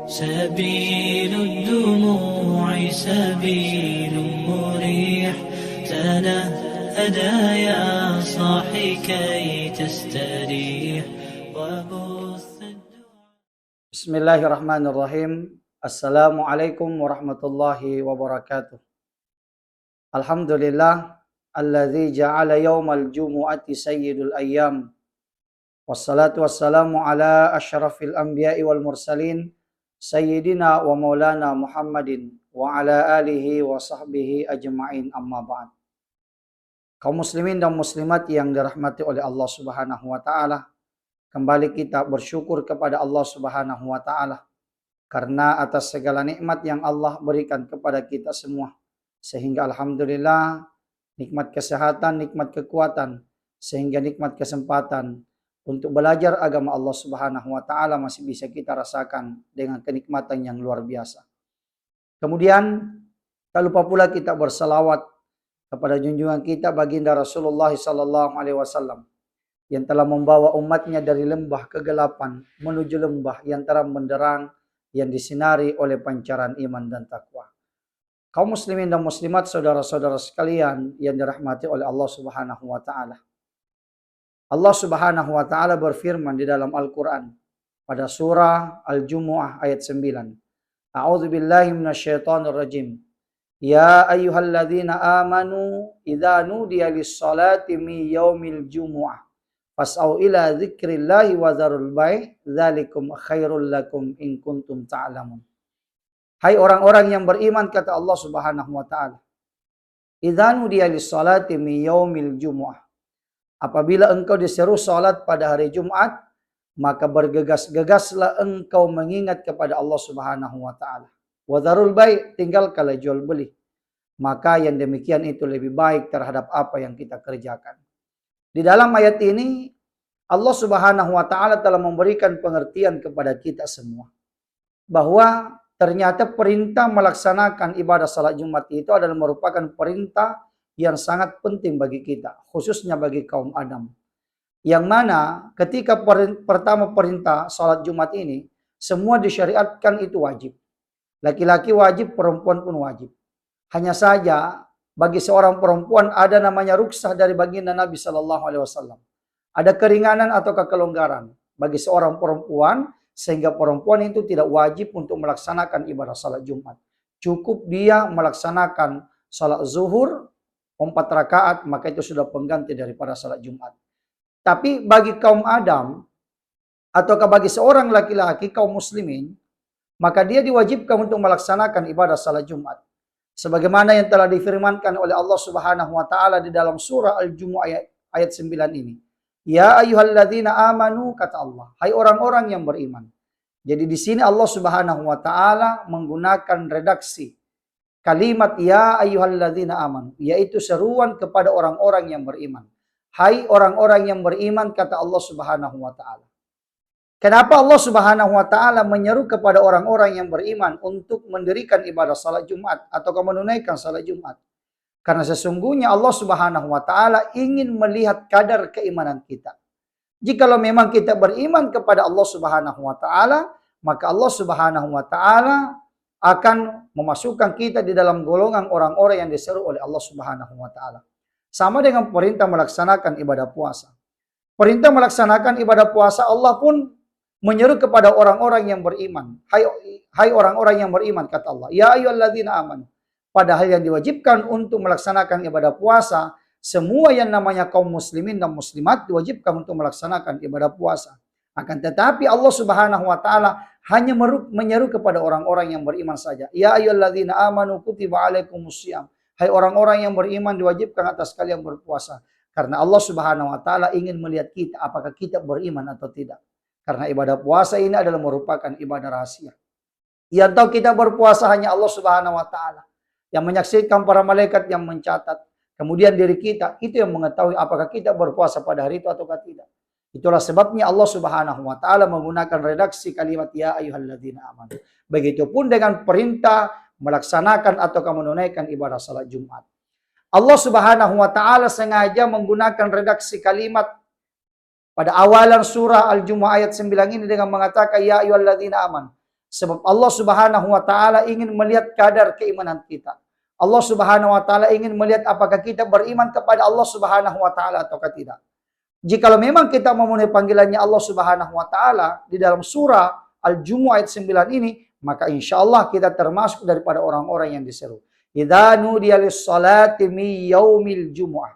سبيل الدموع سبيل مريح تنهدى يا صاحي كي تستريح وبث Bismillahirrahmanirrahim. Assalamualaikum warahmatullahi wabarakatuh. Alhamdulillah alladzi ja'ala yaumal jumu'ati sayyidul ayyam. Wassalatu wassalamu ala asyrafil anbiya'i wal mursalin sayyidina wa maulana Muhammadin wa ala alihi wa sahbihi ajma'in, amma ba'd. Kaum muslimin dan muslimat yang dirahmati oleh Allah Subhanahu wa taala, kembali kita bersyukur kepada Allah Subhanahu wa taala karena atas segala nikmat yang Allah berikan kepada kita semua. Sehingga alhamdulillah nikmat kesehatan, nikmat kekuatan, sehingga nikmat kesempatan untuk belajar agama Allah Subhanahu wa taala masih bisa kita rasakan dengan kenikmatan yang luar biasa. Kemudian tak lupa pula kita bersalawat kepada junjungan kita baginda Rasulullah sallallahu alaihi wasallam yang telah membawa umatnya dari lembah kegelapan menuju lembah yang terang benderang yang disinari oleh pancaran iman dan takwa. Kaum muslimin dan muslimat, saudara-saudara sekalian yang dirahmati oleh Allah Subhanahu wa taala. Allah Subhanahu wa taala berfirman di dalam Al-Qur'an pada surah Al-Jumu'ah ayat 9. A'udzu billahi minasyaitonir rajim. Ya ayyuhalladzina amanu idza nudiya lis-salati min yaumil jumu'ah fas'au ila dzikrillahi wa dzarul bai' dzalikum khairul lakum in kuntum ta'lamun. Hai orang-orang yang beriman, kata Allah Subhanahu wa taala, idza nudiya lis-salati min yaumil jumu'ah, apabila engkau diseru salat pada hari Jumat, maka bergegas-gegaslah engkau mengingat kepada Allah Subhanahu wa taala. Wa dzarul bai', tinggalkanlah jual beli. Maka yang demikian itu lebih baik terhadap apa yang kita kerjakan. Di dalam ayat ini Allah Subhanahu wa taala telah memberikan pengertian kepada kita semua bahwa ternyata perintah melaksanakan ibadah salat Jumat itu adalah merupakan perintah yang sangat penting bagi kita, khususnya bagi kaum Adam. Yang mana ketika pertama perintah salat Jumat ini, semua disyariatkan itu wajib. Laki-laki wajib, perempuan pun wajib. Hanya saja bagi seorang perempuan ada namanya ruksah dari baginda Nabi Shallallahu Alaihi Wasallam. Ada keringanan atau kelonggaran bagi seorang perempuan sehingga perempuan itu tidak wajib untuk melaksanakan ibadah salat Jumat. Cukup dia melaksanakan salat zuhur 4 rakaat, maka itu sudah pengganti daripada salat Jumat. Tapi bagi kaum Adam ataukah bagi seorang laki-laki kaum muslimin, maka dia diwajibkan untuk melaksanakan ibadah salat Jumat. Sebagaimana yang telah difirmankan oleh Allah Subhanahu wa taala di dalam surah Al-Jumu'ah ayat 9 ini. Ya ayyuhalladzina amanu, kata Allah, hai orang-orang yang beriman. Jadi di sini Allah Subhanahu wa taala menggunakan redaksi kalimat ya ayyuhalladzina amanu, yaitu seruan kepada orang-orang yang beriman. Hai orang-orang yang beriman, kata Allah Subhanahu wa taala. Kenapa Allah Subhanahu wa taala menyeru kepada orang-orang yang beriman untuk mendirikan ibadah salat Jumat atau menunaikan salat Jumat? Karena sesungguhnya Allah Subhanahu wa taala ingin melihat kadar keimanan kita. Jikalau memang kita beriman kepada Allah Subhanahu wa taala, maka Allah Subhanahu wa taala akan memasukkan kita di dalam golongan orang-orang yang diseru oleh Allah Subhanahu wa taala. Sama dengan perintah melaksanakan ibadah puasa. Perintah melaksanakan ibadah puasa, Allah pun menyeru kepada orang-orang yang beriman. Hai orang-orang yang beriman, kata Allah. Ya ayyuhalladzina amanu. Padahal yang diwajibkan untuk melaksanakan ibadah puasa, semua yang namanya kaum muslimin dan muslimat diwajibkan untuk melaksanakan ibadah puasa. Akan tetapi Allah Subhanahu wa taala hanya menyeru kepada orang-orang yang beriman saja. Ya ayyuhalladzina amanu kutiba alaikumusiyam. Hai orang-orang yang beriman, diwajibkan atas kalian berpuasa. Karena Allah Subhanahu wa taala ingin melihat kita apakah kita beriman atau tidak. Karena ibadah puasa ini adalah merupakan ibadah rahasia. Yang tahu kita berpuasa hanya Allah Subhanahu wa taala. Yang menyaksikan para malaikat yang mencatat. Kemudian diri kita itu yang mengetahui apakah kita berpuasa pada hari itu ataukah tidak. Itulah sebabnya Allah Subhanahu wa taala menggunakan redaksi kalimat ya ayyuhalladzina amanu. Begitupun dengan perintah melaksanakan atau menunaikan ibadah salat Jumat. Allah Subhanahu wa taala sengaja menggunakan redaksi kalimat pada awalan surah Al-Jumu'ah ayat 9 ini dengan mengatakan ya ayyuhalladzina amanu. Sebab Allah Subhanahu wa taala ingin melihat kadar keimanan kita. Allah Subhanahu wa taala ingin melihat apakah kita beriman kepada Allah Subhanahu wa taala ataukah tidak. Jikalau memang kita memenuhi panggilannya Allah Subhanahu wa taala di dalam surah Al-Jumu'ah ayat 9 ini, maka insya Allah kita termasuk daripada orang-orang yang diseru. Idza nudiya lis-salati min yaumil jumu'ah.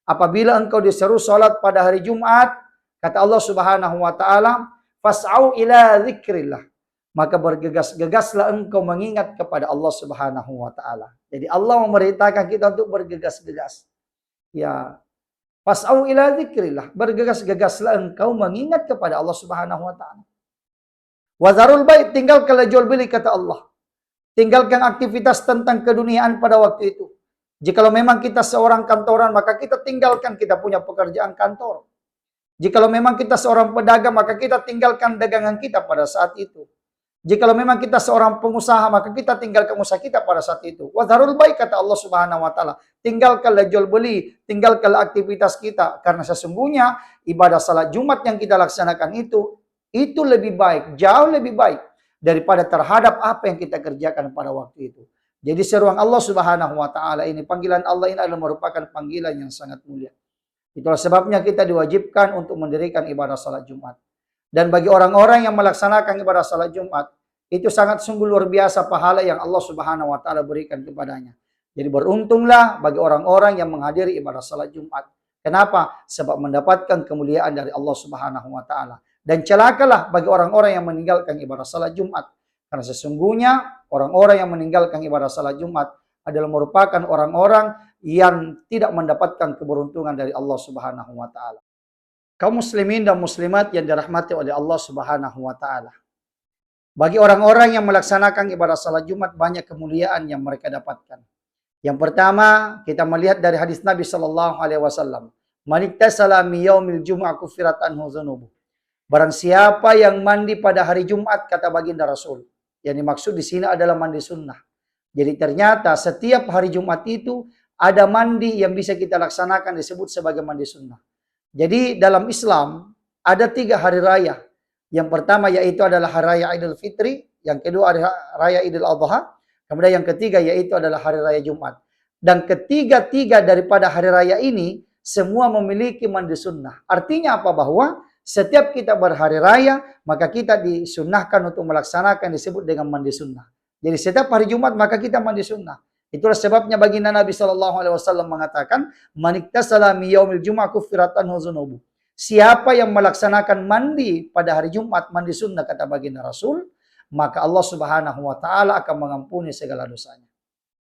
Apabila engkau diseru salat pada hari Jumat, kata Allah Subhanahu wa taala, fas'au ila dzikrillah. Maka bergegas-gegaslah engkau mengingat kepada Allah Subhanahu wa taala. Jadi Allah memerintahkan kita untuk bergegas-gegas. Ya, fas'au ila dzikrillah. Bergegas-gegaslah engkau mengingat kepada Allah Subhanahu wa taala. Wazarul bait, tinggalkanlah jual beli kata Allah. Tinggalkan aktivitas tentang keduniaan pada waktu itu. Jikalau memang kita seorang kantoran, maka kita tinggalkan kita punya pekerjaan kantor. Jikalau memang kita seorang pedagang, maka kita tinggalkan dagangan kita pada saat itu. Jikalau memang kita seorang pengusaha, maka kita tinggalkan usaha kita pada saat itu. Wazarul bait kata Allah Subhanahu wa taala. Tinggalkanlah jual beli, tinggalkanlah aktivitas kita, karena sesungguhnya ibadah salat Jumat yang kita laksanakan itu lebih baik, jauh lebih baik daripada terhadap apa yang kita kerjakan pada waktu itu. Jadi seruan Allah Subhanahu wa taala ini, panggilan Allah ini adalah merupakan panggilan yang sangat mulia. Itulah sebabnya kita diwajibkan untuk mendirikan ibadah salat Jumat. Dan bagi orang-orang yang melaksanakan ibadah salat Jumat, itu sangat sungguh luar biasa pahala yang Allah Subhanahu wa taala berikan kepadanya. Jadi beruntunglah bagi orang-orang yang menghadiri ibadah salat Jumat. Kenapa? Sebab mendapatkan kemuliaan dari Allah Subhanahu wa taala. Dan celakalah bagi orang-orang yang meninggalkan ibadah salat Jumat. Karena sesungguhnya orang-orang yang meninggalkan ibadah salat Jumat adalah merupakan orang-orang yang tidak mendapatkan keberuntungan dari Allah Subhanahu wa taala. Kaum muslimin dan muslimat yang dirahmati oleh Allah Subhanahu wa taala. Bagi orang-orang yang melaksanakan ibadah salat Jumat, banyak kemuliaan yang mereka dapatkan. Yang pertama, kita melihat dari hadis Nabi sallallahu alaihi wasallam, "Man iktasala mi yaumil jumu'ah kufirat anhu dzunubuh." Barang siapa yang mandi pada hari Jumat, kata baginda Rasul. Yang dimaksud di sini adalah mandi sunnah. Jadi ternyata setiap hari Jumat itu ada mandi yang bisa kita laksanakan disebut sebagai mandi sunnah. Jadi dalam Islam ada 3 hari raya. Yang pertama yaitu adalah hari raya Idul Fitri, yang kedua hari raya Idul Adha, kemudian yang ketiga yaitu adalah hari raya Jumat. Dan ketiga-tiga daripada hari raya ini semua memiliki mandi sunnah. Artinya apa? Bahwa setiap kita berhari raya, maka kita disunnahkan untuk melaksanakan disebut dengan mandi sunnah. Jadi setiap hari Jumat maka kita mandi sunnah. Itulah sebabnya baginda Nabi sallallahu alaihi wasallam mengatakan, "Man iktasala mi yaumil jumu'ah kufirat anhu dzunubuh." Siapa yang melaksanakan mandi pada hari Jumat, mandi sunnah kata baginda Rasul, maka Allah Subhanahu wa taala akan mengampuni segala dosanya.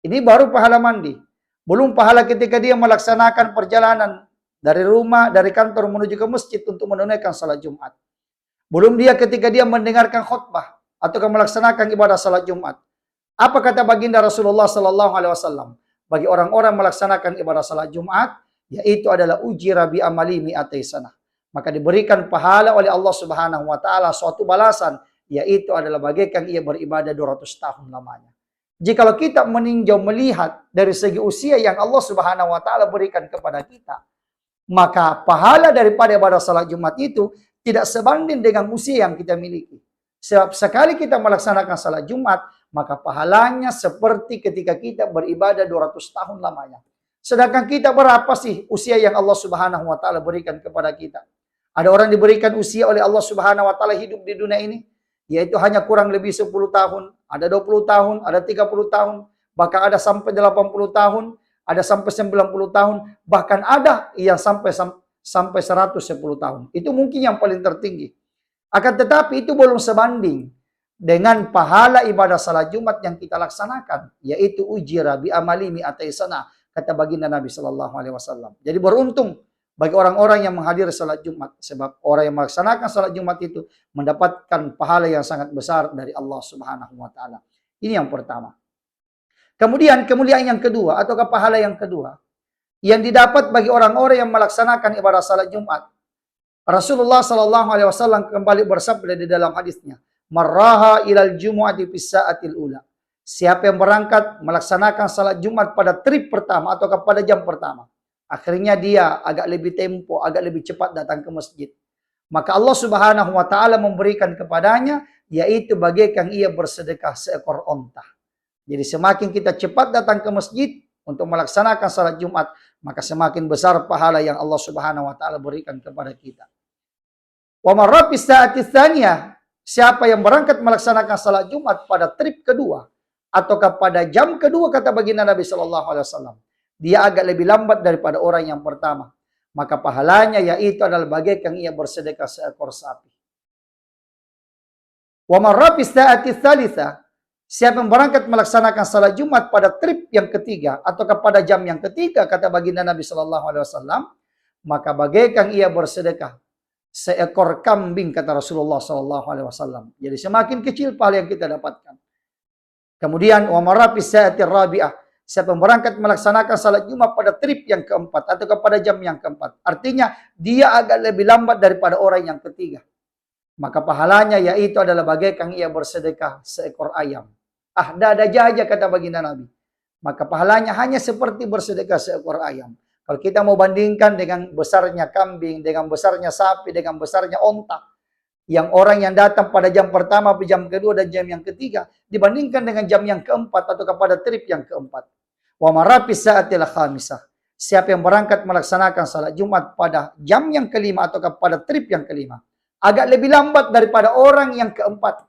Ini baru pahala mandi. Belum pahala ketika dia melaksanakan perjalanan dari rumah, dari kantor menuju ke masjid untuk menunaikan salat Jumat. Belum dia ketika dia mendengarkan khutbah atau melaksanakan ibadah salat Jumat. Apa kata baginda Rasulullah sallallahu alaihi wasallam? Bagi orang-orang melaksanakan ibadah salat Jumat, yaitu adalah ujira bi amali mi'atai sanah. Maka diberikan pahala oleh Allah Subhanahu wa taala suatu balasan, yaitu adalah bagaikan ia beribadah 200 tahun lamanya. Jikalau kita meninjau melihat dari segi usia yang Allah Subhanahu wa taala berikan kepada kita, maka pahala daripada ibadah salat Jumat itu tidak sebanding dengan usia yang kita miliki. Sebab sekali kita melaksanakan salat Jumat, maka pahalanya seperti ketika kita beribadah 200 tahun lamanya. Sedangkan kita berapa sih usia yang Allah Subhanahu wa taala berikan kepada kita? Ada orang diberikan usia oleh Allah Subhanahu wa taala hidup di dunia ini, yaitu hanya kurang lebih 10 tahun, ada 20 tahun, ada 30 tahun, bahkan ada sampai 80 tahun, ada sampai 90 tahun, bahkan ada yang sampai 110 tahun. Itu mungkin yang paling tertinggi. Akan tetapi itu belum sebanding dengan pahala ibadah salat Jumat yang kita laksanakan, yaitu ujira bi amali mi'atai sanah, kata baginda Nabi sallallahu alaihi wasallam. Jadi beruntung bagi orang-orang yang menghadiri salat Jumat, sebab orang yang melaksanakan salat Jumat itu mendapatkan pahala yang sangat besar dari Allah Subhanahu wa taala. Ini yang pertama. Kemudian kemuliaan yang kedua atau pahala yang kedua yang didapat bagi orang-orang yang melaksanakan ibadah salat Jumat. Rasulullah sallallahu alaihi wasallam kembali bersabda di dalam hadisnya, "Marraha ilal jumu'ati fis sa'atil ula." Siapa yang berangkat melaksanakan salat Jumat pada trip pertama atau pada jam pertama, akhirnya dia agak lebih tempo, agak lebih cepat datang ke masjid. Maka Allah Subhanahu wa taala memberikan kepadanya, yaitu bagaikan ia bersedekah seekor onta. Jadi semakin kita cepat datang ke masjid untuk melaksanakan salat Jumat, maka semakin besar pahala yang Allah Subhanahu wa taala berikan kepada kita. Wa marra fi sa'ati tsaniyah, siapa yang berangkat melaksanakan salat Jumat pada trip kedua ataukah pada jam kedua, kata baginda Nabi sallallahu alaihi wasallam, dia agak lebih lambat daripada orang yang pertama, maka pahalanya yaitu adalah bagaikan ia bersedekah seekor sapi. Wa marra fi sa'ati tsalitsah, siapa yang berangkat melaksanakan salat Jumat pada trip yang ketiga ataukah pada jam yang ketiga, kata baginda Nabi sallallahu alaihi wasallam, maka bagaikan ia bersedekah seekor kambing, kata Rasulullah sallallahu alaihi wasallam. Jadi semakin kecil pahala yang kita dapatkan. Kemudian wa marra fi sa'ati rabi'ah, siapa yang berangkat melaksanakan salat Jumat pada trip yang keempat atau kepada jam yang keempat, artinya dia agak lebih lambat daripada orang yang ketiga, maka pahalanya yaitu adalah bagaikan ia bersedekah seekor ayam. Dada jaja, kata baginda Nabi, maka pahalanya hanya seperti bersedekah seekor ayam. Kalau kita mau bandingkan dengan besarnya kambing, dengan besarnya sapi, dengan besarnya onta, yang orang yang datang pada jam pertama, jam kedua, dan jam yang ketiga, dibandingkan dengan jam yang keempat atau pada trip yang keempat. Wa marra fi sa'atil khamisah, siapa yang berangkat melaksanakan salat Jumat pada jam yang kelima atau pada trip yang kelima, agak lebih lambat daripada orang yang keempat,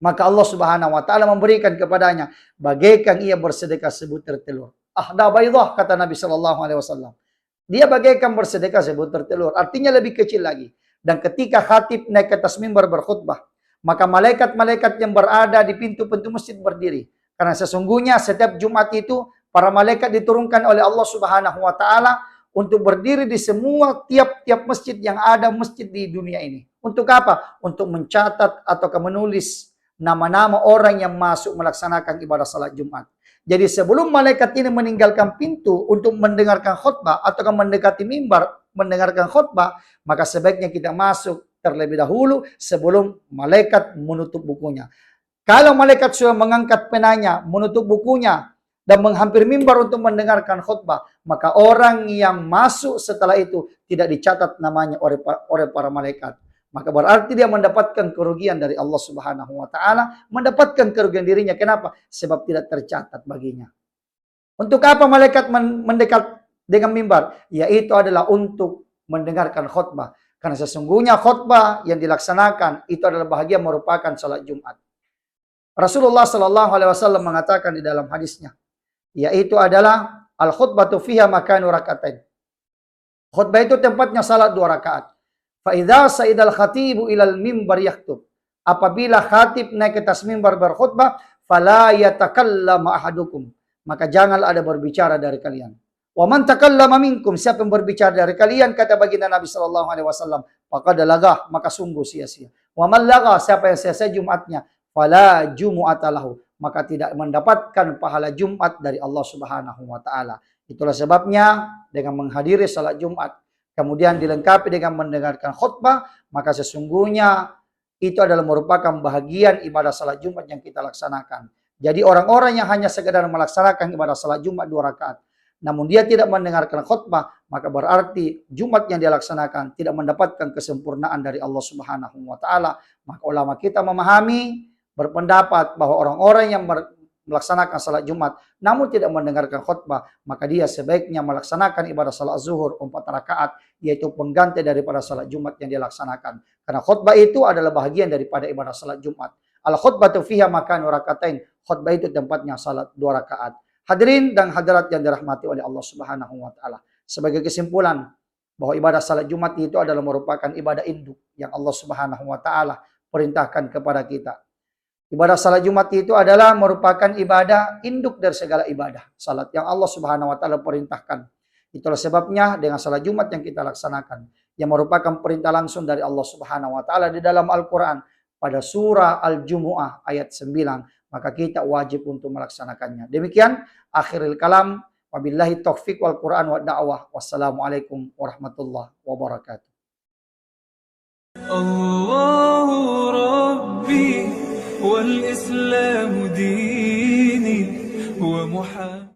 maka Allah Subhanahu wa taala memberikan kepadanya bagaikan ia bersedekah sebutir telur. Ahda baydah, kata Nabi sallallahu alaihi wasallam. Dia bagaikan bersedekah sebutir telur, artinya lebih kecil lagi. Dan ketika khatib naik ke atas mimbar berkhutbah, maka malaikat-malaikat yang berada di pintu-pintu masjid berdiri. Karena sesungguhnya setiap Jumat itu para malaikat diturunkan oleh Allah Subhanahu wa taala untuk berdiri di semua tiap-tiap masjid yang ada masjid di dunia ini. Untuk apa? Untuk mencatat atau menulis nama-nama orang yang masuk melaksanakan ibadah salat Jumat. Jadi sebelum malaikat ini meninggalkan pintu untuk mendengarkan khutbah atau mendekati mimbar mendengarkan khutbah, maka sebaiknya kita masuk terlebih dahulu sebelum malaikat menutup bukunya. Kalau malaikat sudah mengangkat penanya, menutup bukunya, dan menghampiri mimbar untuk mendengarkan khutbah, maka orang yang masuk setelah itu tidak dicatat namanya oleh para malaikat. Maka berarti dia mendapatkan kerugian dari Allah Subhanahu wa taala, mendapatkan kerugian dirinya. Kenapa? Sebab tidak tercatat baginya. Untuk apa malaikat mendekat dengan mimbar? Yaitu adalah untuk mendengarkan khutbah. Karena sesungguhnya khutbah yang dilaksanakan itu adalah bahagian merupakan salat Jumat. Rasulullah sallallahu alaihi wasallam mengatakan di dalam hadisnya, yaitu adalah al-khutbatu fiha makanu rakaatain. Khutbah itu tempatnya salat 2 rakaat. Fa idza sa'idal khatibu ilal mimbar yaktub. Apabila khatib naik ke atas mimbar berkhutbah, fala yatakallam ahadukum, maka janganlah ada berbicara dari kalian. Wa man takallama minkum, siapa yang berbicara dari kalian, kata baginda Nabi sallallahu alaihi wasallam, faqad lagah, maka sungguh sia-sia. Wa man lagha, siapa yang sia-sia Jumatnya, fala jumu'ata lahu, maka tidak mendapatkan pahala Jumat dari Allah Subhanahu wa taala. Itulah sebabnya dengan menghadiri salat Jumat kemudian dilengkapi dengan mendengarkan khutbah, maka sesungguhnya itu adalah merupakan bahagian ibadah salat Jumat yang kita laksanakan. Jadi orang-orang yang hanya sekedar melaksanakan ibadah salat Jumat 2 rakaat, namun dia tidak mendengarkan khutbah, maka berarti Jumat yang dia laksanakan tidak mendapatkan kesempurnaan dari Allah Subhanahu wa taala. Maka ulama kita memahami, berpendapat bahwa orang-orang yang melaksanakan salat Jumat namun tidak mendengarkan khutbah, maka dia sebaiknya melaksanakan ibadah salat zuhur 4 rakaat, yaitu pengganti daripada salat Jumat yang dia laksanakan. Karena khutbah itu adalah bahagian daripada ibadah salat Jumat. Al-khutbatu fiha makanu rakaatain. Khutbah itu tempatnya salat 2 rakaat. Hadirin dan hadirat yang dirahmati oleh Allah Subhanahu wa taala. Sebagai kesimpulan bahwa ibadah salat Jumat itu adalah merupakan ibadah induk yang Allah Subhanahu wa taala perintahkan kepada kita. Ibadah salat Jumat itu adalah merupakan ibadah induk dari segala ibadah. Salat yang Allah Subhanahu wa taala perintahkan. Itulah sebabnya dengan salat Jumat yang kita laksanakan, yang merupakan perintah langsung dari Allah Subhanahu wa taala di dalam Al-Qur'an pada surah Al-Jumu'ah ayat 9, maka kita wajib untuk melaksanakannya. Demikian akhirul kalam, wabillahi taufik wal Qur'an wa da'wah. Wassalamualaikum warahmatullahi wabarakatuh. Allahu Rabbi wal Islamu din